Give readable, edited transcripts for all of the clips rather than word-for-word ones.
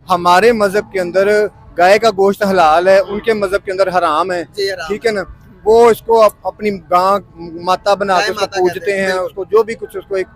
हमारे मजहब के अंदर गाय का गोश्त हलाल है, उनके मजहब के अंदर हराम है, ठीक है ना। वो इसको अपनी गां माता बना के उसको पूजते हैं, उसको जो भी कुछ उसको एक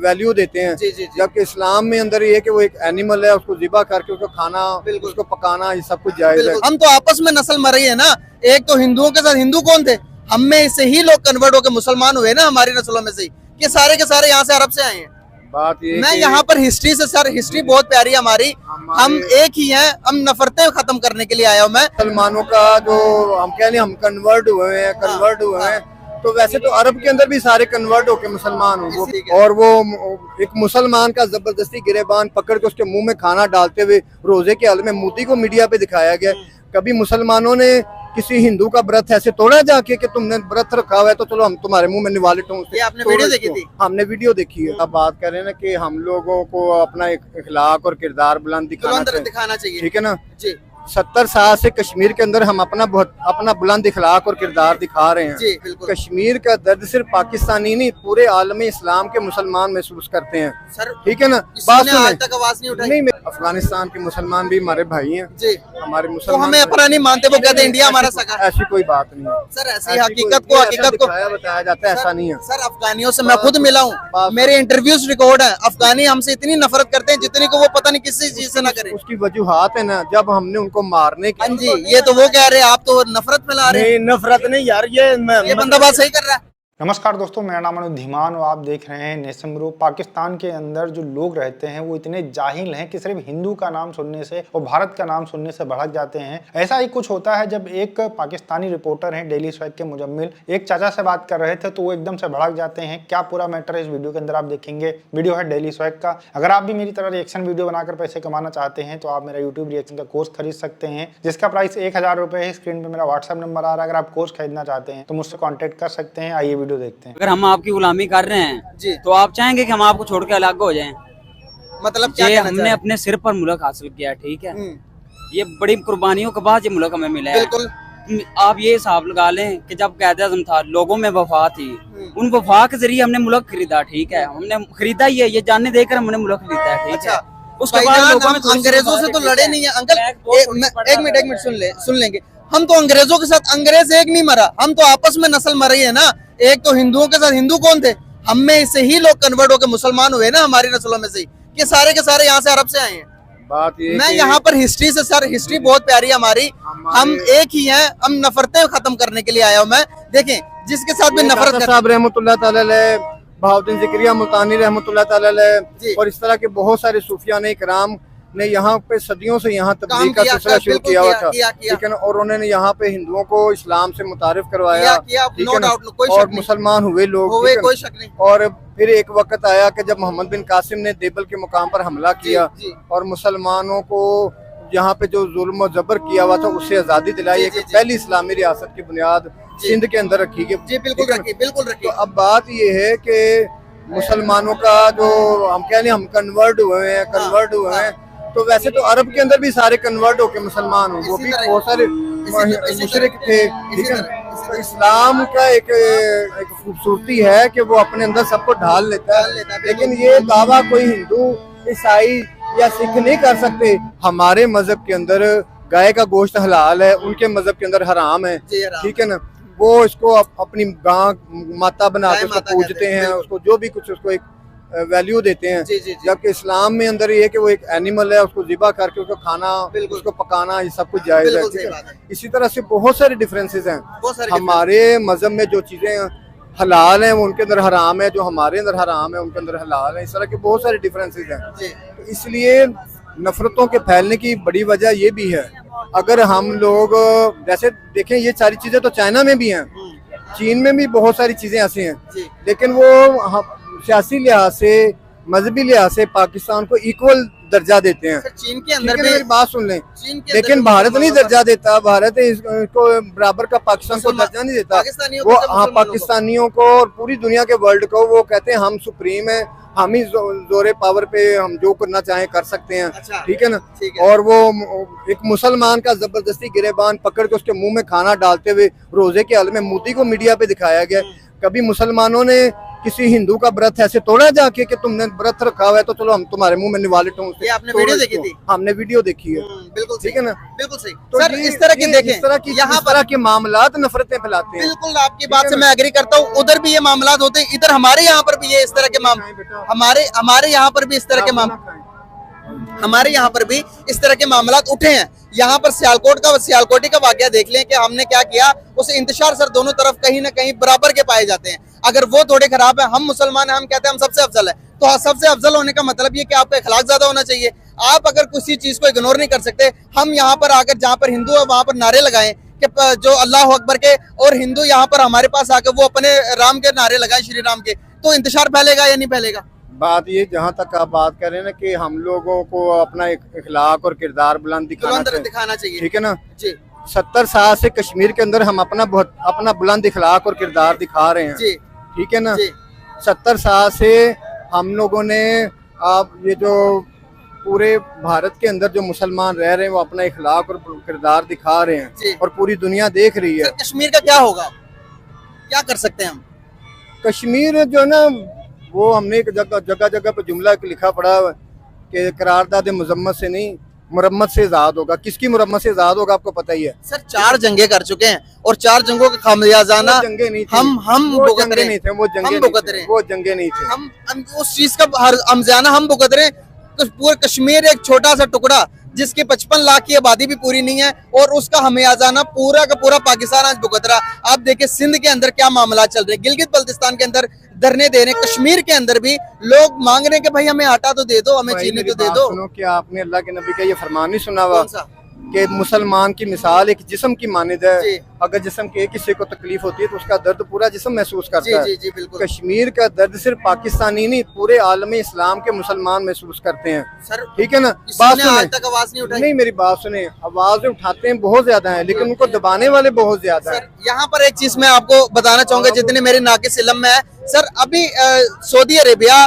वैल्यू देते हैं। जबकि इस्लाम में अंदर ये है कि वो एक एनिमल है, उसको ज़िबा करके उसको खाना, उसको पकाना, ये सब कुछ जायज है। हम तो आपस में नस्ल मर रही है ना। एक तो हिंदुओं के साथ, हिंदू कौन थे? हम में से ही लोग कन्वर्ट होकर मुसलमान हुए ना, हमारी नस्लों में से ही। कि सारे के सारे यहाँ से अरब से आए हैं। बात ये मैं यहाँ पर हिस्ट्री से, सर हिस्ट्री बहुत प्यारी है हमारी, हम एक ही हैं, हम नफरतें खत्म करने के लिए आया हूँ मैं। मुसलमानों का जो हम कह लें हम कन्वर्ट हुए हैं, तो वैसे तो अरब के अंदर भी सारे कन्वर्ट होके मुसलमान हुए, और वो एक मुसलमान का जबरदस्ती गिरेबान पकड़ के उसके मुंह में खाना डालते हुए रोजे के हाल में मोदी को मीडिया पे दिखाया गया। कभी मुसलमानों ने किसी हिंदू का व्रत ऐसे तोड़ा जाके कि तुमने व्रत रखा हुआ है तो चलो हम तुम्हारे मुंह में निवाले ये आपने वीडियो देखी थी? हमने वीडियो देखी है। अब बात कर रहे हैं ना कि हम लोगों को अपना इखलाक और किरदार बुलंद दिखाना चाहिए, ठीक है ना जी। 70 साल से कश्मीर के अंदर हम अपना बुलंद इखलाक और किरदार दिखा रहे हैं। जी, बिल्कुल। कश्मीर का दर्द सिर्फ पाकिस्तानी नहीं, पूरे आलम इस्लाम के मुसलमान महसूस करते हैं, ठीक है ना। बात आज तक आवाज नहीं उठाई। नहीं, अफगानिस्तान के मुसलमान भी हमारे भाई हैं जी, हमारे तो मुसलमान हमें अपना नहीं मानते, वो कहते हैं इंडिया हमारा सगा। ऐसी कोई बात नहीं है सर, ऐसी हकीकत को बताया जाता है, ऐसा नहीं है सर। अफगानियों से मैं खुद मिला हूँ, मेरे इंटरव्यूज रिकॉर्ड है। अफगानी हमसे इतनी नफरत करते हैं जितनी को वो पता नहीं किसी चीज से ना करे। उसकी वजूहात है ना, जब हमने उनको मारने की, जी, ये तो वो कह रहे हैं, आप तो नफरत फैला रहे हैं। नफरत नहीं यार, ये बंदा बात सही कर रहा है। नमस्कार दोस्तों, मेरा नाम अनुज धीमान और आप देख रहे हैं नेशन ग्रुप। पाकिस्तान के अंदर जो लोग रहते हैं वो इतने जाहिल हैं कि सिर्फ हिंदू का नाम सुनने से और भारत का नाम सुनने से भड़क जाते हैं। ऐसा ही कुछ होता है जब एक पाकिस्तानी रिपोर्टर हैं डेली स्वैग के मुजम्मिल एक चाचा से बात कर रहे थे तो वो एकदम से भड़क जाते हैं। क्या पूरा मैटर है इस वीडियो के अंदर आप देखेंगे। वीडियो है डेली स्वैग का। अगर आप भी मेरी तरह रिएक्शन वीडियो बनाकर पैसे कमाना चाहते हैं तो आप मेरा यूट्यूब रिएक्शन का कोर्स खरीद सकते हैं, जिसका प्राइस 1000 रुपए है। स्क्रीन पर मेरा व्हाट्सएप नंबर आ रहा है। अगर आप कोर्स खरीदना चाहते हैं तो मुझसे कॉन्टेक्ट कर सकते हैं। आइए वीडियो देखते हैं। अगर हम आपकी गुलामी कर रहे हैं जी, तो आप चाहेंगे कि हम आपको छोड़ के अलग हो जाएं? मतलब क्या हमने अपने सिर पर मुल्क हासिल किया, ठीक है। ये बड़ी कुर्बानियों के बाद ये मुल्क हमें मिला है। बिल्कुल। आप ये हिसाब लगा लें कि जब क़ायद-ए-आज़म था, लोगों में वफा थी, उन वफा के जरिए हमने मुल्क खरीदा, ठीक है। हमने खरीदा ही है, ये जानने देकर हमने मुल्क खरीदा है, ठीक है। उसके बाद हम अंग्रेजों से तो लड़े नहीं है अंकल। एक मिनट सुन लेंगे। हम तो अंग्रेजों के साथ, अंग्रेज एक नहीं मरा, हम तो आपस में नस्ल मर रही है ना। एक तो हिंदुओं के साथ, हिंदू कौन थे? हम में से ही लोग कन्वर्ट होकर मुसलमान हुए ना, हमारी नस्लों में से ही। कि सारे के सारे यहाँ से अरब से आए हैं। बात ये मैं यहाँ पर हिस्ट्री से, सर हिस्ट्री बहुत प्यारी है हमारी, हम एक ही हैं, हम नफरतें खत्म करने के लिए आया हूँ मैं। देखें, जिसके साथ भी नफरत साहब रहमतुल्लाह ताला अलैह, बहाउद्दीन ज़िक्रिया मुल्तानी रहमतुल्लाह ताला अलैह और इस तरह के बहुत सारे सूफिया ने इकराम ने यहाँ पे सदियों से यहाँ तबलीग का सिलसिला शुरू किया हुआ था, ठीक है ना। और उन्होंने यहाँ पे हिंदुओं को इस्लाम से मुतारिफ करवाया, ठीक है ना। और मुसलमान हुए लोग, कोई शक नहीं। और फिर एक वक्त आया कि जब मोहम्मद बिन कासिम ने देबल के मुकाम पर हमला किया और मुसलमानों को यहाँ पे जो जुल्म और जबर किया हुआ था उससे आज़ादी दिलाई है कि पहली इस्लामी रियासत की बुनियाद सिंध के अंदर रखी गई। जी, बिल्कुल रखी। तो अब बात ये है कि मुसलमानों का जो हम कह लें हम कन्वर्ट हुए हैं, तो वैसे तो अरब के अंदर भी सारे कन्वर्ट होके मुसलमान हुए, वो भी बहुत सारे मुशरिक थे, ठीक है। तो इस्लाम का एक खूबसूरती है कि वो अपने अंदर सबको ढाल लेता है, लेकिन ये दावा कोई हिंदू, ईसाई या सिख नहीं कर सकते। हमारे मजहब के अंदर गाय का गोश्त हलाल है, उनके मजहब के अंदर हराम है, ठीक है ना। वो इसको अपनी गां माता बना के उसको पूजते हैं, उसको जो भी कुछ उसको एक वैल्यू देते हैं। जबकि इस्लाम में अंदर ये है कि वो एक एनिमल है, उसको ज़िबा करके उसको खाना, उसको पकाना, ये सब कुछ जायज है। इसी तरह से बहुत सारे डिफरेंसेस हैं। हमारे मजहब में जो चीजें हलाल हैं वो उनके अंदर हराम है, जो हमारे अंदर हराम है उनके अंदर हलाल है। इस तरह के बहुत सारे डिफरेंसेस हैं। तो इसलिए नफरतों के फैलने की बड़ी वजह ये भी है। अगर हम लोग जैसे देखें, ये सारी चीजें तो चाइना में भी हैं, चीन में भी बहुत सारी चीजें ऐसी हैं, लेकिन वो सियासी लिहाज से, मजहबी लिहाज से पाकिस्तान को इक्वल दर्जा देते हैं। चीन के अंदर भी मेरी बात सुन लें, लेकिन भारत नहीं दर्जा देता। भारत इसको बराबर का पाकिस्तान को दर्जा नहीं देता। वो हाँ, पाकिस्तानियों को और पूरी दुनिया के वर्ल्ड को वो कहते हैं हम सुप्रीम है, हम ही जोरे पावर पे हम जो करना चाहें कर सकते हैं, ठीक है ना। और वो एक मुसलमान का जबरदस्ती गिरेबान पकड़ के उसके मुंह में खाना डालते हुए रोजे के हाल में मोदी को मीडिया पे दिखाया गया। कभी मुसलमानों ने किसी हिंदू का व्रत ऐसे तोड़ा जाके कि तुमने व्रत रखा हुआ है तो चलो हम तुम्हारे मुंह में निवाले ये आपने वीडियो देखी थी? हमने वीडियो देखी है। बिल्कुल ठीक है ना? बिल्कुल सही। तो सर ये- इस तरह की ये देखें, इस तरह की यहाँ इस तरह के मामलात नफरतें फैलाते हैं। बिल्कुल आपकी बात से मैं एग्री करता हूँ। उधर भी ये मामलात होते हैं, इधर हमारे यहाँ पर भी ये इस तरह के हमारे यहाँ पर भी इस तरह के हमारे यहाँ पर भी इस तरह के मामलात उठे हैं। यहाँ पर सियालकोटी का वाकया देख लें कि हमने क्या किया। उस इंतशार सर दोनों तरफ कहीं ना कहीं बराबर के पाए जाते हैं। अगर वो थोड़े खराब है, हम मुसलमान हैं, हम कहते हैं हम सबसे अफजल है, तो सबसे अफजल होने का मतलब ये कि आपका अखलाक ज्यादा होना चाहिए। आप अगर किसी चीज को इग्नोर नहीं कर सकते, हम यहाँ पर आकर जहाँ पर हिंदू है वहां पर नारे लगाएं कि जो अल्लाह अकबर के, और हिंदू यहाँ पर हमारे पास आकर वो अपने राम के नारे लगाएं, श्री राम के, तो इंतशार फैलेगा या नहीं फैलेगा? बात ये जहाँ तक आप बात कर रहे हैं ना कि हम लोगों को अपना इखलाक और किरदार बुलंद दिखाना चाहिए। ठीक है ना जी 70 साल से कश्मीर के अंदर हम अपना बुलंद इखलाक और किरदार दिखा रहे हैं। जी ठीक है ना? जी 70 साल से हम लोगों ने आप ये जो पूरे भारत के अंदर जो मुसलमान रह रहे हैं वो अपना इखलाक और किरदार दिखा रहे जी। हैं और पूरी दुनिया देख रही है। सर कश्मीर का क्या होगा, क्या कर सकते हैं हम? कश्मीर जो ना वो हमने एक जगह जगह पे जुमला लिखा पड़ा कि करारदाद मजम्मत से नहीं मुरम्मत से आजाद होगा। किसकी मुरम्मत से आजाद होगा आपको पता ही है। सर 4 जंगे कर चुके हैं और 4 जंगों का खामियाजाना जंगे नहीं थी, हम वो भुगत जंगे रहे नहीं थे, वो जंगे हम नहीं भुगत थे, रहे वो जंगे नहीं थे। हम उस चीज का हमजाना हम भुगत रहे हैं। पूरा कश्मीर एक छोटा सा टुकड़ा जिसकी 55 लाख की आबादी भी पूरी नहीं है और उसका हमेयाजाना पूरा का पूरा पाकिस्तान आज भुगत रहा। आप देखिए सिंध के अंदर क्या मामला चल रहे हैं, गिलगित बल्तिस्तान के अंदर धरने दे रहे हैं, कश्मीर के अंदर भी लोग मांग रहे हैं कि भाई हमें आटा तो दे दो, हमें भाई चीनी मेरी तो दे बात दो। सुनो, क्या आपने अल्लाह के नबी का ये फरमान नहीं सुना हुआ कौन सा? कि मुसलमान की मिसाल एक जिस्म की मानिद है। जी। अगर जिस्म के एक हिस्से को तकलीफ होती है तो उसका दर्द पूरा जिस्म महसूस जी करता है। जी जी बिल्कुल कश्मीर का दर्द सिर्फ पाकिस्तानी नहीं पूरे आलम इस्लाम के मुसलमान महसूस करते हैं। सर ठीक है ना? किसी बात ने आज सुने, तक आवाज नहीं उठाई। नहीं मेरी बात सुने, आवाज उठाते हैं बहुत ज्यादा है लेकिन उनको दबाने वाले बहुत ज्यादा है। सर यहाँ पर एक चीज मैं आपको बताना चाहूंगा जितने मेरे नाकिस इल्म में है। सर अभी सऊदी अरेबिया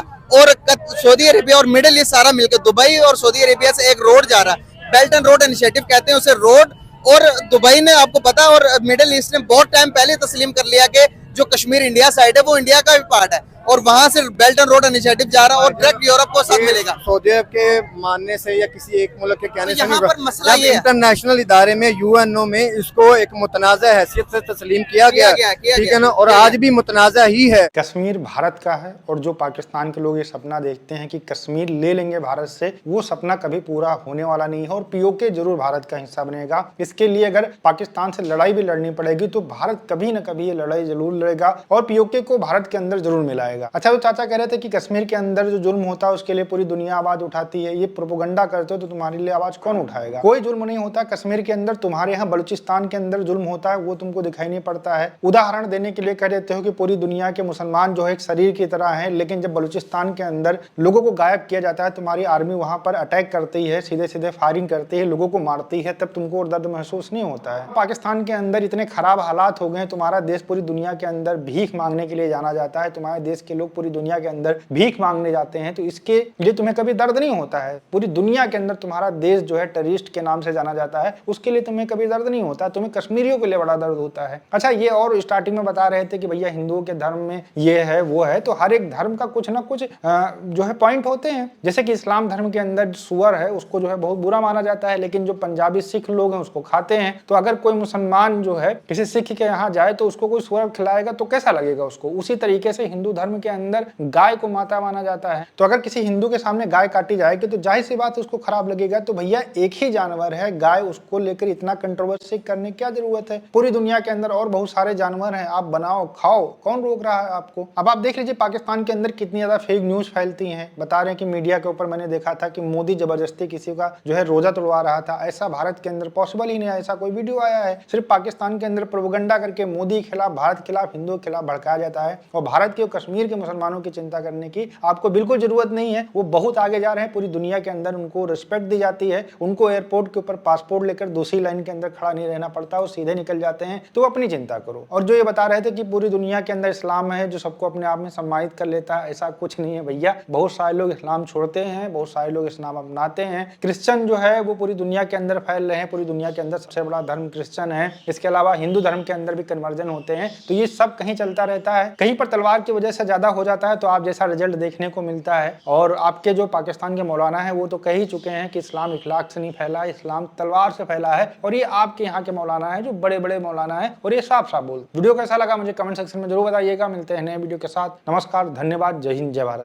और मिडिल ईस्ट सारा मिलकर दुबई और सऊदी अरेबिया से एक रोड जा रहा है, बेल्ट एंड रोड इनिशिएटिव कहते हैं उसे। रोड और दुबई ने आपको पता है और मिडिल ईस्ट ने बहुत टाइम पहले तस्लीम कर लिया कि जो कश्मीर इंडिया साइड है वो इंडिया का भी पार्ट है और वहां से बेल्ट एंड रोड इनिशिएटिव जा रहा है और डायरेक्ट यूरोप को सब मिलेगा। सऊदी अरब के मानने से या किसी एक मुल्क के कहने तो से यहाँ नहीं पर मसला ये है। इंटरनेशनल इदारे में यूएनओ में इसको एक मुतनाज़ा हैसियत से तस्लीम किया गया। ठीक है ना? और आज भी मुतनाज़ा ही है। कश्मीर भारत का है और जो पाकिस्तान के लोग ये सपना देखते हैं कि कश्मीर ले लेंगे भारत से, वो सपना कभी पूरा होने वाला नहीं है और पीओके जरूर भारत का हिस्सा बनेगा। इसके लिए अगर पाकिस्तान से लड़ाई भी लड़नी पड़ेगी तो भारत कभी न कभी ये लड़ाई जरूर लड़ेगा और पीओके को भारत के अंदर जरूर मिलाएगा। अच्छा, तो चाचा कह रहे थे कि कश्मीर के अंदर जो जुल्म होता है उसके लिए पूरी दुनिया आवाज उठाती है, ये प्रोपेगेंडा करते हो तो तुम्हारे लिए आवाज कौन उठाएगा? कोई जुल्म नहीं होता कश्मीर के अंदर। तुम्हारे यहाँ बलूचिस्तान के अंदर जुल्म होता है वो तुमको दिखाई नहीं पड़ता है। उदाहरण देने के लिए कह देते हो कि पूरी दुनिया के मुसलमान जो है एक शरीर की तरह है, लेकिन जब बलूचिस्तान के अंदर लोगों को गायब किया जाता है, तुम्हारी आर्मी वहां पर अटैक करती है, सीधे सीधे फायरिंग करती है, लोगों को मारती है, तब तुमको दर्द महसूस नहीं होता है। पाकिस्तान के अंदर इतने खराब हालात हो गए, तुम्हारा देश पूरी दुनिया के अंदर भीख मांगने के लिए जाना जाता है, तुम्हारे देश के लोग पूरी दुनिया के अंदर भीख मांगने जाते हैं, तो इसके लिए तुम्हें कभी दर्द नहीं होता है। पूरी दुनिया के अंदर तुम्हारा देश जो है टेररिस्ट के नाम से जाना जाता है, उसके लिए तुम्हें कभी दर्द नहीं होता, तुम्हें कश्मीरियों के लिए बड़ा दर्द होता है। अच्छा, ये और स्टार्टिंग में बता रहे थे कि भैया हिंदुओं के धर्म में ये है वो है, तो हर एक धर्म का कुछ ना कुछ जो है पॉइंट होते हैं। जैसे कि इस्लाम धर्म के अंदर सुअर है उसको जो है बहुत बुरा माना जाता है, लेकिन जो पंजाबी सिख लोग हैं उसको खाते हैं। तो अगर कोई मुसलमान जो है किसी सिख के यहाँ जाए तो उसको कोई सुअर खिलाएगा तो कैसा लगेगा उसको? उसी तरीके से हिंदू धर्म के अंदर गाय को माता माना जाता है, तो अगर किसी हिंदू के सामने गाय काटी जाएगी तो जाहिर सी बात उसको खराब लगेगा। तो भैया एक ही जानवर है गाय, उसको लेकर इतना कंट्रोवर्सी करने की क्या जरूरत है? पूरी दुनिया के अंदर और बहुत सारे जानवर हैं, आप बनाओ खाओ, कौन रोक रहा है आपको? अब आप देख लीजिए पाकिस्तान के अंदर कितनी ज्यादा फेक न्यूज फैलती हैं। बता रहे हैं कि मीडिया के ऊपर मैंने देखा था कि मोदी जबरदस्ती किसी का जो है रोजा तोड़वा रहा था। ऐसा भारत के अंदर पॉसिबल ही नहीं है, ऐसा कोई वीडियो आया है। सिर्फ पाकिस्तान के अंदर प्रोपेगेंडा करके मोदी के खिलाफ, भारत के खिलाफ, हिंदुओं के खिलाफ भड़काया जाता है। और भारत के और कश्मीर के मुसलमानों की चिंता करने की आपको बिल्कुल जरूरत नहीं है। वो बहुत आगे जा रहे हैं, पूरी दुनिया के अंदर उनको रिस्पेक्ट दी जाती है, उनको एयरपोर्ट के ऊपर पासपोर्ट लेकर दूसरी लाइन के अंदर खड़ा नहीं रहना पड़ता, वो सीधे निकल जाते हैं। तो अपनी चिंता करो। और जो ये बता रहे थे कि पूरी दुनिया के अंदर इस्लाम है जो सबको अपने आप में सम्मानित कर लेता है, ऐसा कुछ नहीं है भैया। बहुत सारे लोग इस्लाम छोड़ते हैं, बहुत सारे लोग इस्लाम अपनाते हैं। क्रिश्चियन जो है वो पूरी दुनिया के अंदर फैल रहे हैं, पूरी दुनिया के अंदर सबसे बड़ा धर्म क्रिश्चियन है। इसके अलावा हिंदू धर्म के अंदर भी कन्वर्जन होते हैं। तो ये सब कहीं चलता रहता है। कहीं पर तलवार की वजह से ज्यादा हो जाता है तो आप जैसा रिजल्ट देखने को मिलता है। और आपके जो पाकिस्तान के मौलाना है वो तो कह ही चुके हैं कि इस्लाम इखलाक से नहीं फैला, इस्लाम तलवार से फैला है। और ये आपके यहाँ के मौलाना है जो बड़े बड़े मौलाना है, और ये साफ साफ बोल। वीडियो कैसा लगा मुझे कमेंट सेक्शन में जरूर बताइएगा। मिलते हैं नए वीडियो के साथ। नमस्कार, धन्यवाद, जय हिंद, जय भारत।